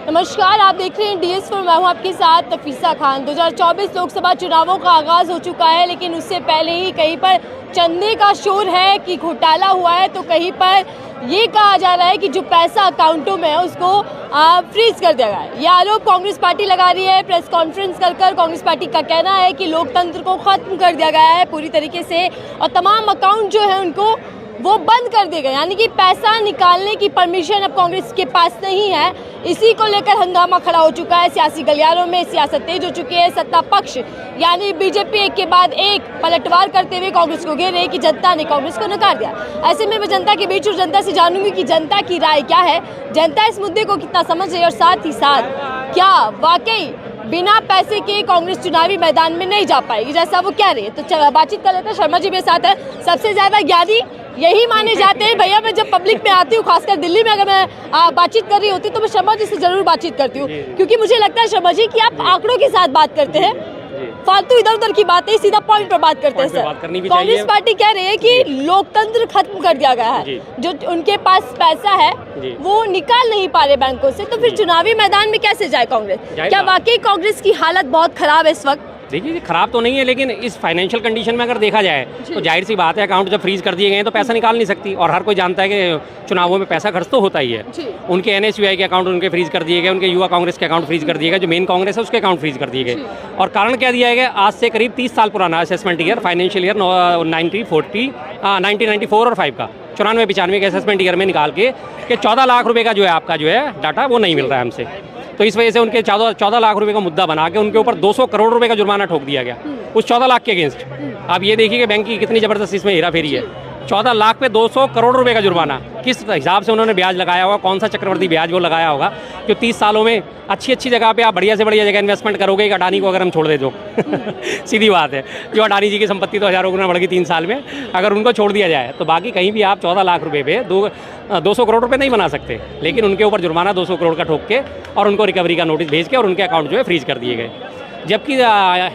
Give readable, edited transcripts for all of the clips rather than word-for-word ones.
नमस्कार, आप देख रहे हैं DS4। मैं हूं आपके साथ तफीसा खान। 2024 लोकसभा चुनावों का आगाज़ हो चुका है, लेकिन उससे पहले ही कहीं पर चंदे का शोर है कि घोटाला हुआ है, तो कहीं पर ये कहा जा रहा है कि जो पैसा अकाउंटों में है उसको फ्रीज कर दिया गया है। ये आरोप कांग्रेस पार्टी लगा रही है। प्रेस कॉन्फ्रेंस कर कांग्रेस पार्टी का कहना है कि लोकतंत्र को ख़त्म कर दिया गया है पूरी तरीके से, और तमाम अकाउंट जो है उनको वो बंद कर दिए गए, यानी कि पैसा निकालने की परमिशन अब कांग्रेस के पास नहीं है। इसी को लेकर हंगामा खड़ा हो चुका है। सियासी गलियारों में सियासत तेज हो चुकी है। सत्ता पक्ष यानी बीजेपी एक के बाद एक पलटवार करते हुए कांग्रेस को घेर रहे कि जनता ने कांग्रेस को नकार दिया। ऐसे में मैं जनता के बीच और जनता से जानूंगी कि जनता की राय क्या है, जनता इस मुद्दे को कितना समझ रही है, और साथ ही साथ क्या वाकई बिना पैसे के कांग्रेस चुनावी मैदान में नहीं जा पाएगी जैसा वो कह रही है। तो बातचीत कर लेते हैं। शर्मा जी मेरे साथ है। सबसे ज्यादा ज्ञानी यही माने जाते हैं। भैया मैं जब पब्लिक में आती हूँ, खासकर दिल्ली में, अगर मैं बातचीत कर रही होती तो मैं शर्मा जी से जरूर बातचीत करती हूँ, क्योंकि मुझे लगता है शर्मा जी कि आप आंकड़ों के साथ बात करते हैं, फालतू इधर उधर की बातें सीधा पॉइंट पर बात करते हैं। सर, कांग्रेस पार्टी कह रही है कि लोकतंत्र खत्म कर दिया गया है, जो उनके पास पैसा है वो निकाल नहीं पा रहे बैंकों से, तो फिर चुनावी मैदान में कैसे जाए कांग्रेस? क्या वाकई कांग्रेस की हालत बहुत खराब है इस वक्त? देखिए, खराब तो नहीं है, लेकिन इस फाइनेंशियल कंडीशन में अगर देखा जाए तो जाहिर सी बात है, अकाउंट जब फ्रीज कर दिए गए हैं तो पैसा निकाल नहीं सकती, और हर कोई जानता है कि चुनावों में पैसा खर्च तो होता ही है। उनके NSUI के अकाउंट उनके फ्रीज कर दिए गए, उनके युवा कांग्रेस के अकाउंट फ्रीज कर दिए गए, जो मेन कांग्रेस है उसके अकाउंट फ्रीज कर दिए गए। और कारण क्या दिया गया? आज से करीब 30 साल पुराना असेसमेंट ईयर, फाइनेंशियल ईयर 1994 और 5 का 94-95 के असेसमेंट ईयर में निकाल के 14 लाख रुपए का जो है आपका जो है डाटा वो नहीं मिल रहा है हमसे। तो इस वजह से उनके 14 लाख रुपए का मुद्दा बना के उनके ऊपर 200 करोड़ रुपए का जुर्माना ठोक दिया गया उस 14 लाख के अगेंस्ट। आप ये देखिए कि बैंक की कितनी ज़बरदस्त इसमें हेराफेरी है। 14 लाख पे 200 करोड़ रुपए का जुर्माना, किस हिसाब से उन्होंने ब्याज लगाया होगा, कौन सा चक्रवर्ती ब्याज वो लगाया होगा, जो 30 सालों में अच्छी जगह पे आप बढ़िया से बढ़िया जगह इन्वेस्टमेंट करोगे। एक अडानी को अगर हम छोड़ दे दो सीधी बात है, जो अडानी जी की संपत्ति तो हज़ारों गुना बढ़ गई 3 साल में, अगर उनको छोड़ दिया जाए तो बाकी कहीं भी आप 14 लाख रुपये पे 200 करोड़ रुपए नहीं बना सकते। लेकिन उनके ऊपर जुर्माना 200 करोड़ का ठोक के और उनको रिकवरी का नोटिस भेज के और उनके अकाउंट जो है फ्रीज कर दिए गए। जबकि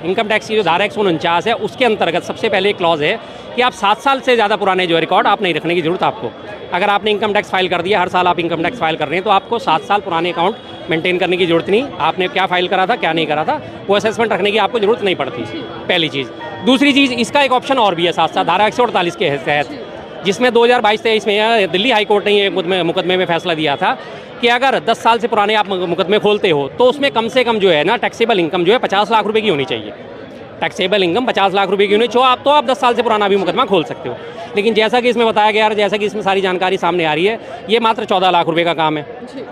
इनकम टैक्स की जो धारा 149 है उसके अंतर्गत सबसे पहले एक क्लॉज है कि आप 7 साल से ज़्यादा पुराने जो रिकॉर्ड आप नहीं रखने की जरूरत आपको। अगर आपने इनकम टैक्स फाइल कर दिया, हर साल आप इनकम टैक्स फाइल कर रहे हैं, तो आपको 7 साल पुराने अकाउंट मेंटेन करने की जरूरत नहीं। आपने क्या फाइल करा था, क्या नहीं करा था, वो असेसमेंट रखने की आपको जरूरत नहीं पड़ती, पहली चीज़। दूसरी चीज़, इसका एक ऑप्शन और भी है साथ साथ, धारा 148 के तहत, जिसमें 2022-23 में दिल्ली हाई कोर्ट ने ये मुकदमे में फैसला दिया था कि अगर 10 साल से पुराने आप मुकदमे खोलते हो तो उसमें कम से कम जो है ना टैक्सेबल इनकम जो है 50 लाख रुपए की होनी चाहिए। टैक्सेबल इनकम 50 लाख रुपए की होनी चाहिए, तो आप 10 साल से पुराना भी मुकदमा खोल सकते हो। लेकिन जैसा कि इसमें बताया गया, जैसा कि इसमें सारी जानकारी सामने आ रही है, ये मात्र 14 लाख रुपए का काम है।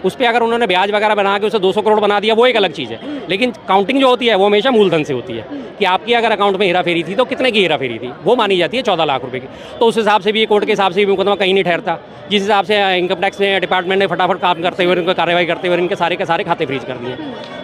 उस पर अगर उन्होंने ब्याज वगैरह बना के उसे 200 करोड़ बना दिया, वो एक अलग चीज़ है। लेकिन काउंटिंग जो होती है वो हमेशा मूलधन से होती है कि आपकी अगर अकाउंट में हेराफेरी थी तो कितने की हेराफेरी थी, वो मानी जाती है 14 लाख रुपए की। तो उस हिसाब से भी, कोर्ट के हिसाब से भी मुकदमा कहीं नहीं ठहरता। जिस हिसाब से इनकम टैक्स डिपार्टमेंट ने फटाफट काम करते हुए, उनको कार्रवाई करते हुए इनके सारे के सारे खाते फ्रीज कर दिए।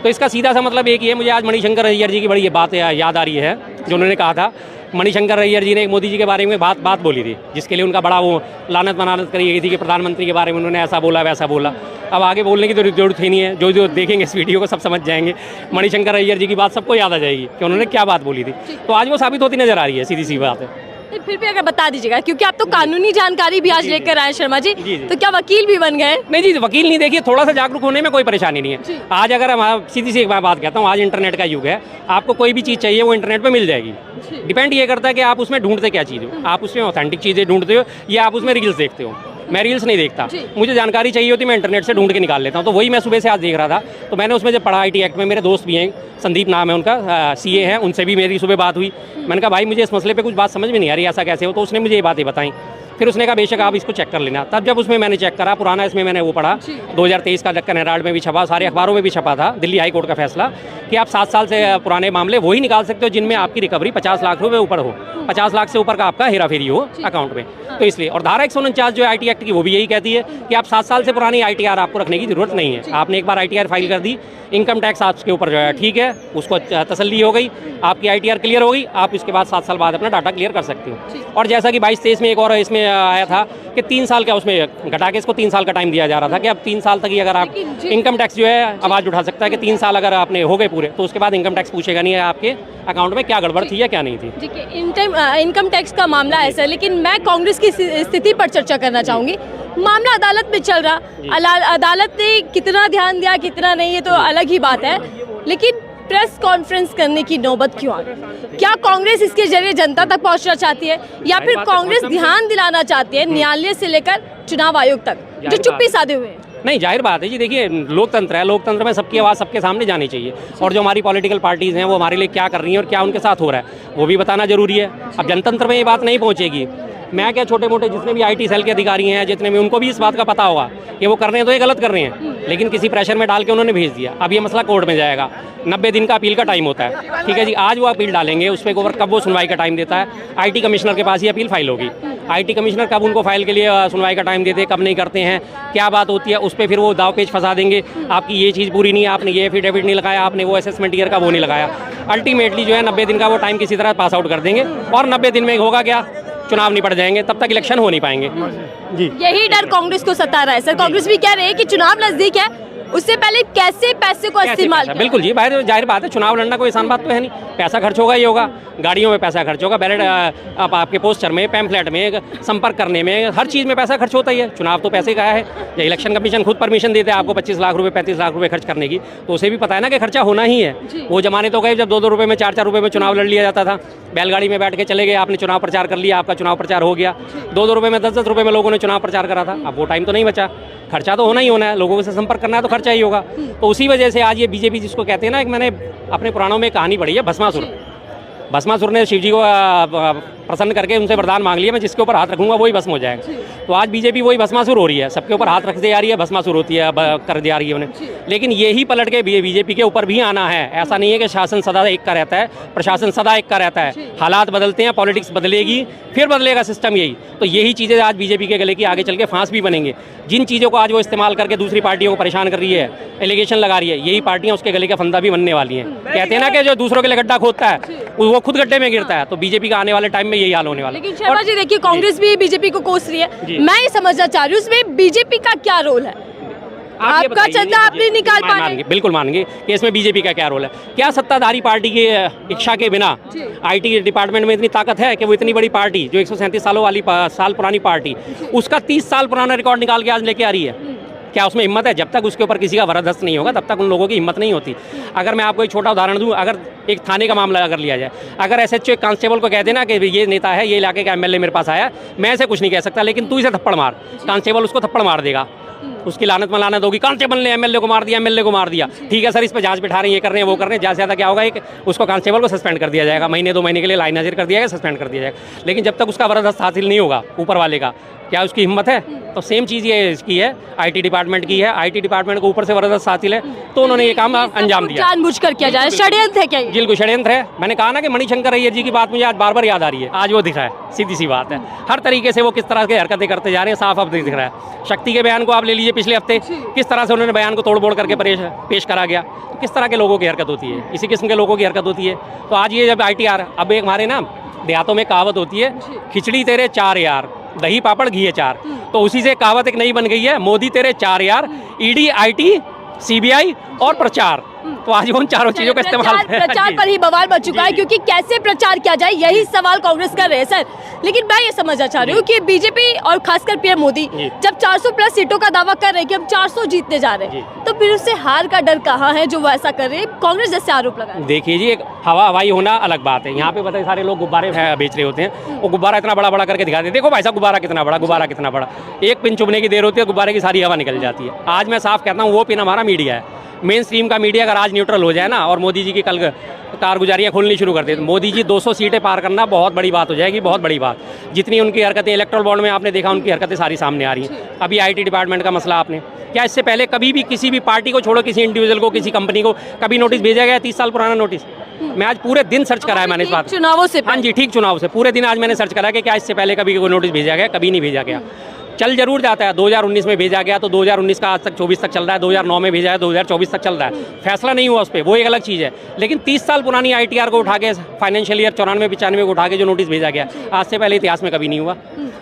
तो इसका सीधा सा मतलब एक ही है। मुझे आज मणिशंकर अय्यर जी की बड़ी ये बात याद आ रही है, जो उन्होंने कहा था। मणिशंकर अय्यर जी ने मोदी जी के बारे में बात बोली थी, जिसके लिए उनका बड़ा वो लानत मनानत करी गई थी कि प्रधानमंत्री के बारे में उन्होंने ऐसा बोला वैसा बोला। अब आगे बोलने की तो जरूरत ही नहीं है, जो देखेंगे इस वीडियो को सब समझ जाएंगे। मणिशंकर अय्यर जी की बात सबको याद आ जाएगी कि उन्होंने क्या बात बोली थी। तो आज वो साबित होती नजर आ रही है, सीधी सी बात है। फिर भी अगर बता दीजिएगा, क्योंकि आप तो कानूनी जानकारी भी आज लेकर आए शर्मा जी, तो क्या वकील भी बन गए? नहीं जी, वकील नहीं। देखिए, थोड़ा सा जागरूक होने में कोई परेशानी नहीं है। आज अगर हम सीधी सी एक बात कहता हूँ, आज इंटरनेट का युग है, आपको कोई भी चीज़ चाहिए वो इंटरनेट पे मिल जाएगी। डिपेंड ये करता है कि आप उसमें ढूंढते क्या चीज़ हो। आप उसमें ऑथेंटिक चीज़ें ढूंढते हो या आप उसमें रील्स देखते हो। मैं रील्स नहीं देखता, मुझे जानकारी चाहिए होती मैं इंटरनेट से ढूंढ के निकाल लेता हूँ। तो वही मैं सुबह से आज देख रहा था, तो मैंने उसमें जब पढ़ा IT एक्ट में, मेरे दोस्त भी हैं, संदीप नाम है उनका, CA है, उनसे भी मेरी सुबह बात हुई। मैंने कहा भाई मुझे इस मसले पे कुछ बात समझ में नहीं आ रही, ऐसा कैसे हो? तो उसने मुझे ये बातें बताई। फिर उसने कहा बेशक आप इसको चेक कर लेना। तब जब उसमें मैंने चेक करा, पुराना इसमें मैंने वो पढ़ा, 2023 का डेक्कन हेराल्ड में भी छपा, सारे अखबारों में भी छपा था, दिल्ली हाई कोर्ट का फैसला कि आप 7 साल से पुराने मामले वही निकाल सकते हो जिनमें आपकी रिकवरी 50 लाख रुपए ऊपर हो, 50 लाख से ऊपर का आपका हेराफेरी हो अकाउंट में। तो इसलिए, और धारा 149 जो है IT एक्ट की, वो भी यही कहती है कि आप 7 साल से पुरानी ITR आपको रखने की जरूरत नहीं है। आपने एक बार ITR फाइल कर दी, इनकम टैक्स आपके ऊपर जो है ठीक है, उसको तसल्ली हो गई, आपकी ITR क्लियर हो गई, आप इसके बाद 7 साल बाद अपना डाटा क्लियर कर सकते हो। और जैसा कि 22-23 में एक और इसमें आया था कि 3 साल का, उसमें घटा के इसको 3 साल का टाइम दिया जा रहा था कि अब 3 साल तक ही अगर आप इनकम टैक्स जो है आवाज़ उठा सकता है कि 3 साल अगर आपने हो गए पूरे तो उसके बाद इनकम टैक्स पूछेगा नहीं है आपके अकाउंट में क्या गड़बड़ थी या क्या नहीं थी। देखिए, इनकम टैक्स का मामला ऐसा है, लेकिन मैं कांग्रेस की स्थिति पर चर्चा करना चाहूँगी। मामला अदालत में चल रहा, अदालत ने कितना ध्यान दिया कितना नहीं ये तो अलग ही बात है, लेकिन प्रेस कॉन्फ्रेंस करने की नौबत क्यों आ गई? क्या कांग्रेस इसके जरिए जनता तक पहुंचना चाहती है या फिर कांग्रेस ध्यान दिलाना चाहती है न्यायालय से लेकर चुनाव आयोग तक जो चुप्पी साधे हुए हैं? नहीं, जाहिर बात है जी। देखिए, लोकतंत्र है, लोकतंत्र में सबकी आवाज़ सबके सामने जानी चाहिए और जो हमारी पॉलिटिकल पार्टीज़ हैं वो हमारे लिए क्या कर रही हैं और क्या उनके साथ हो रहा है वो भी बताना जरूरी है। अब जनतंत्र में ये बात नहीं पहुँचेगी, मैं क्या छोटे मोटे जितने भी IT सेल के अधिकारी हैं जितने भी, उनको भी इस बात का पता होगा कि वो कर रहे हैं तो ये गलत कर रहे हैं, लेकिन किसी प्रेशर में डाल के उन्होंने भेज दिया। अब ये मसला कोर्ट में जाएगा, 90 दिन का अपील का टाइम होता है, ठीक है जी। आज वो अपील डालेंगे, उस पर कब वो सुनवाई का टाइम देता है, IT कमिश्नर के पास ही अपील फाइल होगी। IT कमिश्नर कब उनको फाइल के लिए सुनवाई का टाइम देते हैं, कब नहीं करते हैं, क्या बात होती है, उस पर फिर वो दाव पेच फंसा देंगे। आपकी ये चीज़ पूरी नहीं है, आपने ये एफिडेविट नहीं लगाया, आपने वो असेसमेंट ईयर का वो नहीं लगाया। अल्टीमेटली जो है 90 दिन का वो टाइम किसी तरह पास आउट कर देंगे और 90 दिन में होगा क्या, चुनाव निपट जाएंगे, तब तक इलेक्शन हो नहीं पाएंगे जी। यही डर कांग्रेस को सता रहा है सर। कांग्रेस भी कह रहे हैं कि चुनाव नजदीक है, उससे पहले कैसे पैसे को इस्तेमाल किया? बिल्कुल जी, जाहिर बात है, चुनाव लड़ना कोई आसान बात तो है नहीं। पैसा खर्च होगा ही होगा, गाड़ियों में पैसा खर्च होगा, बैलेट आपके पोस्टर में, पैम्फलेट में, संपर्क करने में, हर चीज़ में पैसा खर्च होता ही है। चुनाव तो पैसे का है। या इलेक्शन कमीशन खुद परमिशन देते हैं आपको 25 लाख रुपए 35 लाख रुपए खर्च करने की, तो उसे भी पता है ना कि खर्चा होना ही है। वो जमाने तो गए जब 2-2 रुपये में 4-4 रुपये में चुनाव लड़ लिया जाता था। बैलगाड़ी में बैठ के चले गए, आपने चुनाव प्रचार कर लिया, आपका चुनाव प्रचार हो गया। 2-2 रुपये में 10-10 रुपये में लोगों ने चुनाव प्रचार करा था। अब वो टाइम तो नहीं बचा, खर्चा तो होना ही होना है, लोगों से संपर्क करना है तो खर्चा ही होगा। तो उसी वजह से आज ये बीजेपी जिसको कहते हैं ना, एक मैंने अपने पुराणों में कहानी पढ़ी है, भस्मासुर। भस्मासुर ने शिव जी को प्रसन्न करके उनसे वरदान मांग लिया, मैं जिसके ऊपर हाथ रखूंगा वही भस्म हो जाएगा। तो आज बीजेपी वही भस्मासुर हो रही है, सबके ऊपर हाथ रखते जा रही है, भस्मासुर होती है, कर दिया रही है उन्हें। लेकिन यही पलट के बीजेपी के ऊपर भी आना है। ऐसा नहीं है कि शासन सदा एक का रहता है, प्रशासन सदा एक का रहता है। हालात बदलते हैं, पॉलिटिक्स बदलेगी, फिर बदलेगा सिस्टम यही। तो यही चीज़ें आज बीजेपी के गले की आगे चल के फांस भी बनेंगे। जिन चीज़ों को आज वो इस्तेमाल करके दूसरी पार्टियों को परेशान कर रही है, एलिगेशन लगा रही है, यही पार्टियां उसके गले का फंदा भी बनने वाली हैं। कहते हैं ना कि जो दूसरों के लिए गड्ढा खोदता है वो खुद गड्ढे में गिरता है। तो बीजेपी का आने वाले टाइम में यही हाल होने वाला है। लेकिन शर्मा जी देखिए, कांग्रेस भी बीजेपी को कोस रही है। मैं ये समझना चाह रही हूँ उसमें बीजेपी का क्या रोल है? आपका चंदा आप नहीं निकाल पा रहे? बिल्कुल मानेंगे कि इसमें बीजेपी का क्या रोल है। क्या सत्ताधारी पार्टी की इच्छा के बिना IT डिपार्टमेंट में इतनी ताकत है कि वो इतनी बड़ी पार्टी जो 137 साल पुरानी पार्टी, उसका 30 साल पुराना रिकॉर्ड निकाल के आज लेके आ रही है? क्या उसमें हिम्मत है? जब तक उसके ऊपर किसी का वरदस्त नहीं होगा तब तक उन लोगों की हिम्मत नहीं होती। अगर मैं आपको एक छोटा उदाहरण दूं, अगर एक थाने का मामला अगर लिया जाए, अगर SHO एक कांस्टेबल को कह देना कि ये नेता है, ये इलाके का MLA मेरे पास आया, मैं ऐसे कुछ नहीं कह सकता, लेकिन तू इसे थप्पड़ मार, कांस्टेबल उसको थप्पड़ मार देगा, उसकी लानत में लानत होगी। कांस्टेबल ने MLA को मार दिया, MLA को मार दिया, ठीक है सर, इस पर जांच बिठा रहे हैं, ये कर रहे हैं, वो कर रहे हैं। ज़्यादा से ज़्यादा क्या होगा, एक उसको कांस्टेबल को सस्पेंड कर दिया जाएगा, महीने 2 महीने के लिए लाइन हाजिर कर दिया जाएगा, सस्पेंड कर दिया जाएगा। लेकिन जब तक उसका वरदस्त हासिल नहीं होगा ऊपर वाले का, क्या उसकी हिम्मत है? तो सेम चीज़ ये इसकी है, IT डिपार्टमेंट की है। IT डिपार्टमेंट को ऊपर से वरदस्त हासिल है तो उन्होंने ये काम अंजाम दिया। जानबूझकर किया जा रहा है, षड्यंत्र है क्या ये? बिल्कुल षड्यंत्र है। मैंने कहा ना कि मणिशंकर अय्यर जी की बात मुझे आज बार बार याद आ रही है। आज वो दिख रहा है, सीधी सी बात है। हर तरीके से वो किस तरह की हरकतें करते जा रहे हैं, साफ अब दिख रहा है। शक्ति के बयान को आप ले लीजिए, पिछले हफ्ते किस तरह से उन्होंने बयान को तोड़ मोड़ करके पेश करा गया। तो किस तरह के लोगों की हरकत होती है, इसी किस्म के लोगों की हरकत होती है। तो आज ये जब ITR, अब एक हमारे ना देहातों में कहावत होती है, खिचड़ी तेरे 4 यार, दही पापड़ घी 4। तो उसी से कहावत एक नई बन गई है, मोदी तेरे 4 यार, ED IT CBI और प्रचार। तो आज उन चारों चीजों का इस्तेमाल प्रचार पर ही बवाल बच चुका है, क्योंकि कैसे प्रचार किया जाए यही सवाल कांग्रेस कर रहे हैं सर। लेकिन मैं ये समझना चाह रही हूँ कि बीजेपी और खासकर PM मोदी जब 400+ सीटों का दावा कर रहे हैं कि हम 400 जीतने जा रहे हैं, तो फिर उससे हार का डर कहाँ है जो वो ऐसा कर रहे हैं? कांग्रेस जैसे आरोप लगा। देखिए जी, एक हवाई होना अलग बात है। यहाँ पे बताइए, सारे लोग गुब्बारे बेच रहे होते हैं, वो गुब्बारा इतना बड़ा बड़ा करके दिखाते हैं, देखो भाई साहब गुब्बारा कितना बड़ा, गुब्बारा कितना बड़ा। एक पिन चुभने की देर होती है, गुब्बारे की सारी हवा निकल जाती है। आज मैं साफ कहता हूँ, वो पिन हमारा मीडिया है। मेन स्ट्रीम का मीडिया अगर आज न्यूट्रल हो जाए ना, और मोदी जी की कल कारगुजारियाँ खोलनी शुरू कर दे, तो मोदी जी 200 सीटें पार करना बहुत बड़ी बात हो जाएगी, बहुत बड़ी बात। जितनी उनकी हरकतें इलेक्ट्रल बॉन्ड में आपने देखा, उनकी हरकतें सारी सामने आ रही हैं। अभी IT डिपार्टमेंट का मसला आपने, क्या इससे पहले कभी भी किसी भी पार्टी को छोड़ो, किसी इंडिविजुअल को, किसी कंपनी को कभी नोटिस भेजा गया? 30 साल पुराना नोटिस। मैं आज पूरे दिन सर्च करा है मैंने इस बात, चुनावों से। हाँ जी, ठीक चुनाव से पूरे दिन आज मैंने सर्च करा कि क्या इससे पहले कभी कोई नोटिस भेजा गया? कभी नहीं भेजा गया। चल जरूर जाता है। 2019 में भेजा गया तो 2019 का आज तक 24 तक चल रहा है, 2009 में भेजा है 2024 तक चल रहा है, फैसला नहीं हुआ उस पर, वो एक अलग चीज़ है। लेकिन 30 साल पुरानी ITR को उठा के, फाइनेंशियल ईयर 94-95 को उठा के जो नोटिस भेजा गया, आज से पहले इतिहास में कभी नहीं हुआ।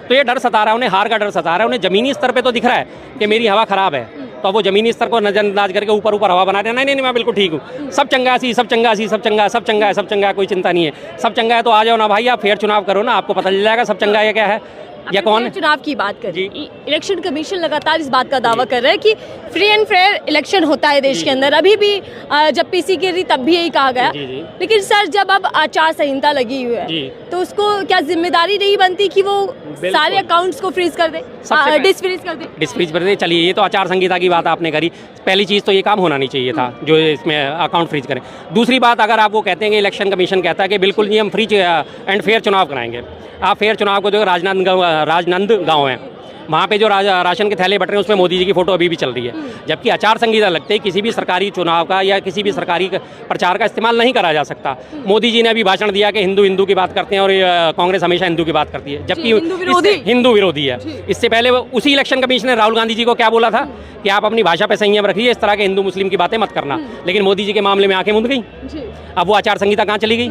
तो ये डर सता रहा है उन्हें, हार का डर सता रहा है उन्हें। ज़मीनी स्तर पर तो दिख रहा है कि मेरी हवा खराब है, तो वो ज़मीनी स्तर को नजरअंदाज करके ऊपर ऊपर हवा बना रहे हैं। नहीं, मैं बिल्कुल ठीक हूँ, सब चंगा सी, सब चंगा सी, सब चंगा, सब चंगा है, सब चंगा है, कोई चिंता नहीं है, सब चंगा है। तो आ जाओ ना भाई, आप फेयर चुनाव करो ना, आपको पता चल जाएगा सब चंगा है क्या है या कौन है। चुनाव की बात करें, इलेक्शन कमीशन लगातार इस बात का दावा कर रहा है कि फ्री एंड फेयर इलेक्शन होता है देश के अंदर। अभी भी जब पीसी गिरी तब भी यही कहा गया। लेकिन सर, जब अब आचार संहिता लगी हुई है तो उसको क्या जिम्मेदारी नहीं बनती कि वो सारे अकाउंट्स को फ्रीज कर दे, डिसफ्रीज कर दे? डिसफ्रीज कर दे। चलिए, ये तो आचार संहिता की बात आपने करी। पहली चीज़ तो ये काम होना नहीं चाहिए था जो इसमें अकाउंट फ्रीज करें। दूसरी बात, अगर आप वो कहते हैं कि इलेक्शन कमीशन कहता है कि बिल्कुल नहीं, हम फ्री एंड फेयर चुनाव कराएंगे। आप फेयर चुनाव को देखो, राजनांदगांव है, वहाँ पे जो राशन के थैले बट रहे हैं उसमें मोदी जी की फोटो अभी भी चल रही है। जबकि आचार संहिता लगते ही किसी भी सरकारी चुनाव का या किसी भी सरकारी प्रचार का इस्तेमाल नहीं करा जा सकता। मोदी जी ने अभी भाषण दिया कि हिंदू की बात करते हैं और कांग्रेस हमेशा हिंदू की बात करती है, जबकि हिंदू विरोधी है। इससे पहले उसी इलेक्शन कमीशन ने राहुल गांधी जी को क्या बोला था कि आप अपनी भाषा पे संयम रखिए, इस तरह के हिंदू मुस्लिम की बातें मत करना। लेकिन मोदी जी के मामले में आंखें मूंद गई। अब वो आचार संहिता कहाँ चली गई?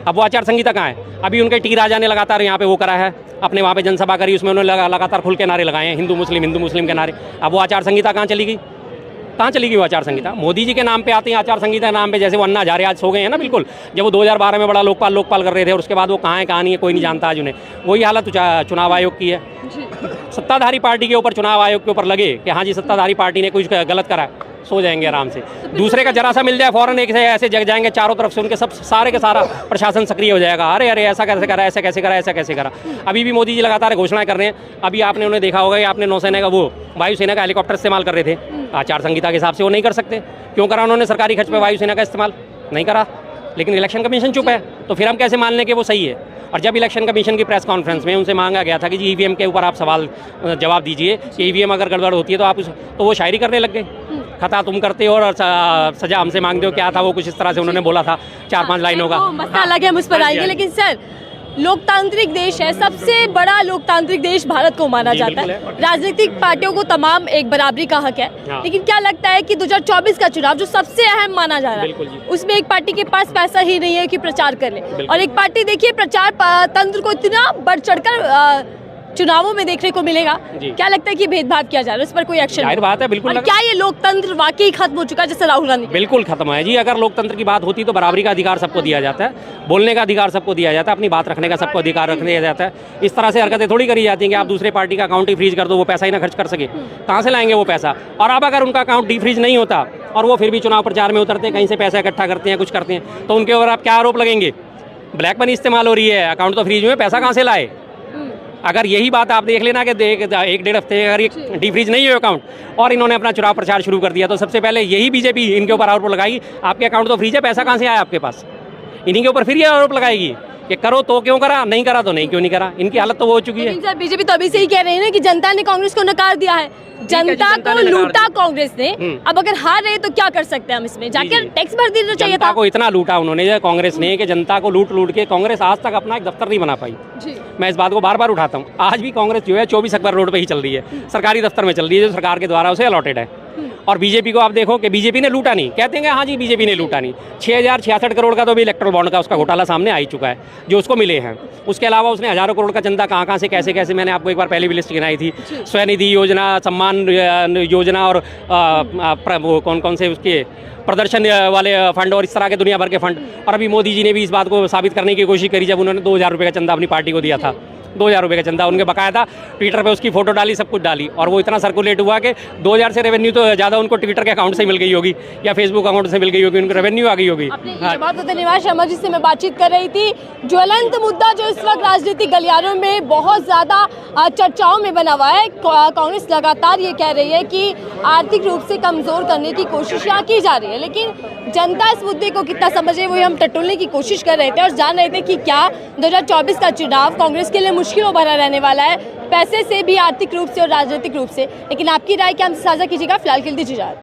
अब वो आचार संहिता कहाँ है? अभी उनके टी राजा ने लगातार यहाँ पे वो करा है, अपने वहाँ पे जनसभा करी, उसमें उन्होंने लगातार खुल के नारे लगाए हैं, हिंदू मुस्लिम के नारे। अब वो आचार संहिता कहाँ चली गई? कहाँ चली गई वो आचार संहिता? मोदी जी के नाम पे आते हैं आचार संहिता के नाम पे, जैसे वो अन्ना हजारे आज सो गए हैं ना बिल्कुल। जब वो 2012 में बड़ा लोकपाल कर रहे थे और उसके बाद वो कहाँ है कहाँ नहीं है कोई नहीं जानता आज उन्हें। वही हालत चुनाव आयोग की है। सत्ताधारी पार्टी के ऊपर चुनाव आयोग के ऊपर लगे कि हाँ जी सत्ताधारी पार्टी ने कुछ गलत करा, सो जाएंगे आराम से। दूसरे का जरा सा मिल जाए फौरन एक से ऐसे जग जाएंगे, चारों तरफ से उनके सब सारे के सारा प्रशासन सक्रिय हो जाएगा। अरे ऐसा कैसे करा, ऐसा कैसे करा, ऐसा कैसे करा। अभी भी मोदी जी लगातार घोषणाएं कर रहे हैं। अभी आपने उन्हें देखा होगा कि आपने नौसेना का वो वायुसेना का हेलीकॉप्टर इस्तेमाल कर रहे थे, आचार संहिता के हिसाब से वो नहीं कर सकते। क्यों करा उन्होंने सरकारी खर्च पे वायुसेना का इस्तेमाल? नहीं करा। लेकिन इलेक्शन कमीशन चुप है, तो फिर हम कैसे मान लें कि वो सही है? और जब इलेक्शन कमीशन की प्रेस कॉन्फ्रेंस में उनसे मांगा गया था कि जी ईवीएम के ऊपर आप सवाल जवाब दीजिए कि ईवीएम अगर गड़बड़ होती है तो आप तो वो शायरी करने लग गए, खता तुम करते हो और सजा हमसे मांगते हो। क्या था वो? कुछ इस तरह से उन्होंने बोला था, 4-5 लाइनों का मसला अलग है, हम उस पर आएंगे। लेकिन सर, लोकतांत्रिक देश है, सबसे बड़ा लोकतांत्रिक देश भारत को माना जाता है। राजनीतिक पार्टियों को तमाम एक बराबरी का हक है। लेकिन क्या लगता है कि 2024 का चुनाव जो सबसे अहम माना जा रहा है, उसमें एक पार्टी के पास पैसा ही नहीं है कि प्रचार कर ले, और एक पार्टी देखिए प्रचार तंत्र को इतना बढ़ चढ़कर चुनावों में देखने को मिलेगा। क्या लगता है कि भेदभाव किया जा रहा है, इस पर कोई एक्शन? जाहिर बात है, बिल्कुल। और क्या ये लोकतंत्र वाकई खत्म हो चुका है जैसे राहुल गांधी? बिल्कुल खत्म है जी। अगर लोकतंत्र की बात होती तो बराबरी का अधिकार सबको दिया जाता है, बोलने का अधिकार सबको दिया जाता है, अपनी बात रखने का सबको अधिकार रख दिया जाता है। इस तरह से हरकतें थोड़ी करी जाती हैं कि आप दूसरे पार्टी का अकाउंट ही फ्रीज कर दो, वो पैसा ही ना खर्च कर सके, कहाँ से लाएंगे वो पैसा? और अब अगर उनका अकाउंट डिफ्रीज नहीं होता और वो फिर भी चुनाव प्रचार में उतरते हैं, कहीं से पैसा इकट्ठा करते हैं, कुछ करते हैं, तो उनके ऊपर आप क्या आरोप लगेंगे? ब्लैक मनी इस्तेमाल हो रही है, अकाउंट तो फ्रीज में, पैसा कहाँ से लाए? अगर यही बात आप देख लेना कि 1-1.5 हफ्ते अगर ये डिफ्रीज नहीं है अकाउंट और इन्होंने अपना चुनाव प्रचार शुरू कर दिया, तो सबसे पहले यही बीजेपी इनके ऊपर आरोप लगाएगी, आपके अकाउंट तो फ्रीज है, पैसा कहाँ से आया आपके पास? इन्हीं के ऊपर फिर ये आरोप लगाएगी कि करो तो क्यों करा, नहीं करा तो नहीं क्यों नहीं करा। इनकी हालत तो वो हो चुकी है। सर, बीजेपी तो अभी से ही कह रही है ना कि जनता ने कांग्रेस को नकार दिया है, जनता को लूटा कांग्रेस ने। अब अगर हार रहे तो क्या कर सकते हैं हम? इसमें जाकर टैक्स भर देना चाहिए था। जनता को इतना लूटा उन्होंने कांग्रेस ने कि जनता को लूट के कांग्रेस आज तक अपना एक दफ्तर नहीं बना पाई। मैं इस बात को बार बार उठाता हूँ। आज भी कांग्रेस जो है 24 अकबर रोड पे ही चल रही है, सरकारी दफ्तर में चल रही है जो सरकार के द्वारा उसे अलॉटेड है। और बीजेपी को आप देखो कि बीजेपी ने लूटा नहीं, कहते हैं हाँ जी बीजेपी ने लूटा नहीं। 6066 करोड़ का तो भी इलेक्ट्रल बॉन्ड का उसका घोटाला सामने आ ही चुका है जो उसको मिले हैं। उसके अलावा उसने हजारों करोड़ का चंदा कहाँ से कैसे मैंने आपको एक बार पहले भी लिस्ट गिनाई थी, स्वनिधि योजना, सम्मान योजना और वो कौन से उसके प्रदर्शन वाले फंड और इस तरह के दुनिया भर के फंड। और अभी मोदी जी ने भी इस बात को साबित करने की कोशिश करी जब उन्होंने 2000 रुपये का चंदा अपनी पार्टी को दिया था। 2000 रुपये का चंदा उनके बकायदा ट्विटर पे उसकी फोटो डाली, सब कुछ डाली, और वो इतना सर्कुलेट हुआ कि 2000 से रेवेन्यू तो ज़्यादा उनको ट्विटर के अकाउंट से मिल गई होगी या फेसबुक अकाउंट से मिल गई होगी, उनको रेवेन्यू आ गई होगी। बहुत धन्यवाद शर्मा जी से मैं बातचीत कर रही थी। ज्वलंत मुद्दा जो इस वक्त राजनीतिक गलियारों में बहुत ज़्यादा चर्चाओं में बना हुआ है, कांग्रेस लगातार ये कह रही है कि आर्थिक रूप से कमज़ोर करने की कोशिश यहाँ की जा रही है, लेकिन जनता इस मुद्दे को कितना समझे वही हम टटोलने की कोशिश कर रहे थे और जान रहे थे कि क्या 2024 का चुनाव कांग्रेस के लिए मुश्किलों भरा रहने वाला है, पैसे से भी, आर्थिक रूप से और राजनीतिक रूप से। लेकिन आपकी राय क्या हमसे साझा कीजिएगा। फिलहाल के लिए दीजिए इजाज़त।